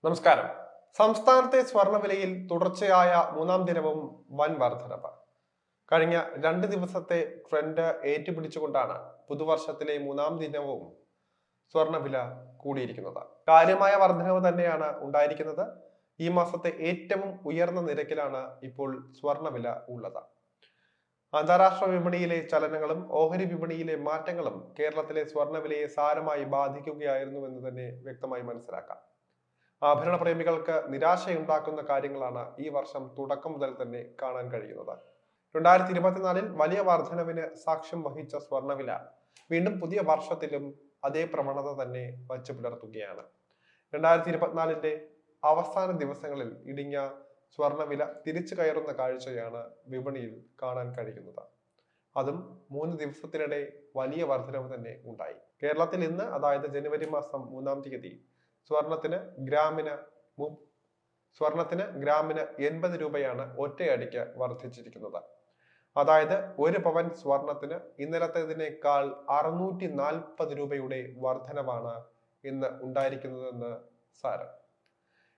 നമസ്കാരം. സംസ്ഥാനത്തെ സ്വർണ്ണവിലയിൽ തുടർച്ചയായ മൂന്നാം ദിനവും വൻ വർധനവ്. കഴിഞ്ഞ 2 ദിവസത്തെ ട്രെൻഡ് ഏറ്റുപിടിച്ചുകൊണ്ടാണ് പുതുവർഷത്തിലെ മൂന്നാം ദിനവും സ്വർണ്ണവില കൂടിയിരിക്കുന്നത്. കാര്യമായ വർധനവ് തന്നെയാണ് ഉണ്ടായിരിക്കുന്നത്. ഈ മാസത്തെ ഏറ്റവും ഉയർന്ന നിരക്കിലാണ് ഇപ്പോൾ സ്വർണ്ണവില ഉള്ളത്. അന്താരാഷ്ട്ര വിപണിയിലെ ചലനങ്ങളും ഓഹരി വിപണിയിലെ മാറ്റങ്ങളും കേരളത്തിലെ സ്വർണ്ണവിലയെ സാരമായി ബാധിക്കുകയായിരുന്നുവെന്ന് തന്നെ വ്യക്തമായി മനസ്സിലാക്കാം. ആഭരണ പ്രേമികൾക്ക് നിരാശയുണ്ടാക്കുന്ന കാര്യങ്ങളാണ് ഈ വർഷം തുടക്കം മുതൽ തന്നെ കാണാൻ കഴിയുന്നത്. 2024 വലിയ വർധനവിന് സാക്ഷ്യം വഹിച്ച സ്വർണ്ണവില വീണ്ടും പുതിയ വർഷത്തിലും അതേ പ്രവണത തന്നെ വച്ചു പുലർത്തുകയാണ്. 2024 അവസാന ദിവസങ്ങളിൽ ഇടിഞ്ഞ സ്വർണ്ണവില തിരിച്ചു കയറുന്ന കാഴ്ചയാണ് വിപണിയിൽ കാണാൻ കഴിയുന്നത്. അതും 3 ദിവസത്തിനിടെ വലിയ വർധനവ് തന്നെ ഉണ്ടായി. കേരളത്തിൽ ഇന്ന്, അതായത് ജനുവരി മാസം 3-ാം തീയതി, സ്വർണത്തിന് ഗ്രാമിന് 80 രൂപയാണ് ഒറ്റയടിക്ക് വർദ്ധിച്ചിരിക്കുന്നത്. അതായത് 1 പവൻ സ്വർണത്തിന് ഇന്നലത്തേതിനേക്കാൾ 640 രൂപയുടെ വർധനവാണ് ഇന്ന് ഉണ്ടായിരിക്കുന്നതെന്ന് സാരം.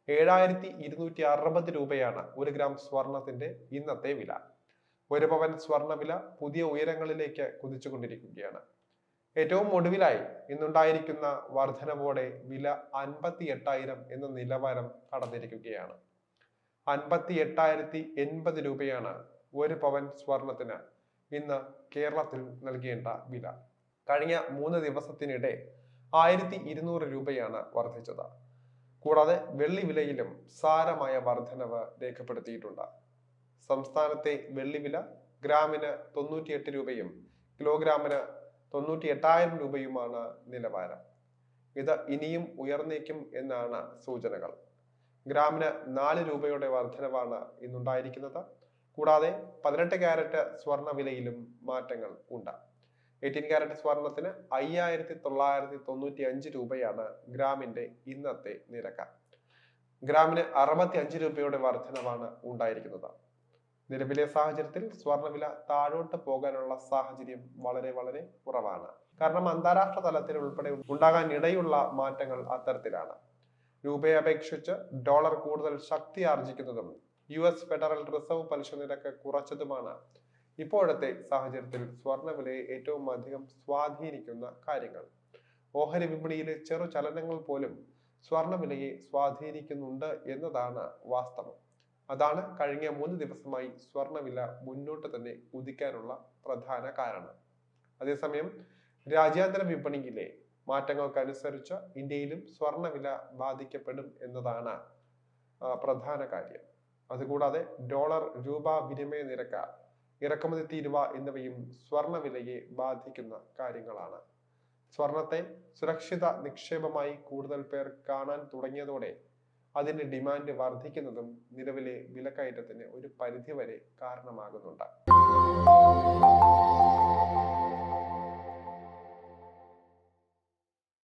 7260 രൂപയാണ് 1 ഗ്രാം സ്വർണത്തിന്റെ ഇന്നത്തെ വില. 1 പവൻ സ്വർണ്ണ വില പുതിയ ഉയരങ്ങളിലേക്ക് കുതിച്ചുകൊണ്ടിരിക്കുകയാണ്. ഏറ്റവും ഒടുവിലായി ഇന്നുണ്ടായിരിക്കുന്ന വർധനവോടെ വില 58,000 എന്ന നിലവാരം കടന്നിരിക്കുകയാണ്. 58,080 രൂപയാണ് 1 പവൻ സ്വർണത്തിന് ഇന്ന് കേരളത്തിൽ നൽകേണ്ട വില. കഴിഞ്ഞ 3 ദിവസത്തിനിടെ 1200 രൂപയാണ് വർദ്ധിച്ചത്. കൂടാതെ വെള്ളി വിലയിലും സാരമായ വർധനവ് രേഖപ്പെടുത്തിയിട്ടുണ്ട്. സംസ്ഥാനത്തെ വെള്ളി വില ഗ്രാമിന് 98 രൂപയും കിലോഗ്രാമിന് 98,000 രൂപയുമാണ് നിലവാരം. ഇത് ഇനിയും ഉയർന്നേക്കും എന്നാണ് സൂചനകൾ. ഗ്രാമിന് 4 രൂപയുടെ വർധനവാണ് ഇന്നുണ്ടായിരിക്കുന്നത്. കൂടാതെ 18 കാരറ്റ് സ്വർണ്ണ വിലയിലും മാറ്റങ്ങൾ ഉണ്ട്. 18 കാരറ്റ് സ്വർണത്തിന് 5,995 രൂപയാണ് ഗ്രാമിന്റെ ഇന്നത്തെ നിരക്ക്. ഗ്രാമിന് 65 രൂപയുടെ വർധനവാണ് ഉണ്ടായിരിക്കുന്നത്. നിലവിലെ സാഹചര്യത്തിൽ സ്വർണ്ണവില താഴോട്ട് പോകാനുള്ള സാഹചര്യം വളരെ കുറവാണ്. കാരണം അന്താരാഷ്ട്ര തലത്തിൽ ഉൾപ്പെടെ ഉണ്ടാകാൻ ഇടയുള്ള മാറ്റങ്ങൾ അത്തരത്തിലാണ്. രൂപയെ അപേക്ഷിച്ച് ഡോളർ കൂടുതൽ ശക്തി ആർജിക്കുന്നതും US ഫെഡറൽ റിസർവ് പലിശ നിരക്ക് കുറച്ചതുമാണ് ഇപ്പോഴത്തെ സാഹചര്യത്തിൽ സ്വർണ്ണവിലയെ ഏറ്റവും അധികം സ്വാധീനിക്കുന്ന കാര്യങ്ങൾ. ഓഹരി വിപണിയിലെ ചെറു ചലനങ്ങൾ പോലും സ്വർണ്ണവിലയെ സ്വാധീനിക്കുന്നുണ്ട് എന്നതാണ് വാസ്തവം. അതാണ് കഴിഞ്ഞ 3 ദിവസമായി സ്വർണ്ണവില മുന്നോട്ട് തന്നെ കുതിക്കാനുള്ള പ്രധാന കാരണം. അതേസമയം രാജ്യാന്തര വിപണിയിലെ മാറ്റങ്ങൾക്കനുസരിച്ച് ഇന്ത്യയിലും സ്വർണ്ണവില ബാധിക്കപ്പെടും എന്നതാണ് പ്രധാന കാര്യം. അതുകൂടാതെ ഡോളർ രൂപ വിനിമയ നിരക്ക്, ഇറക്കുമതി തീരുവ എന്നിവയും സ്വർണ്ണവിലയെ ബാധിക്കുന്ന കാര്യങ്ങളാണ്. സ്വർണത്തെ സുരക്ഷിത നിക്ഷേപമായി കൂടുതൽ പേർ കാണാൻ തുടങ്ങിയതോടെ അതിന്റെ ഡിമാൻഡ് വർദ്ധിക്കുന്നതും നിലവിലെ വിലക്കയറ്റത്തിന് ഒരു പരിധിവരെ കാരണമാകുന്നുണ്ട്.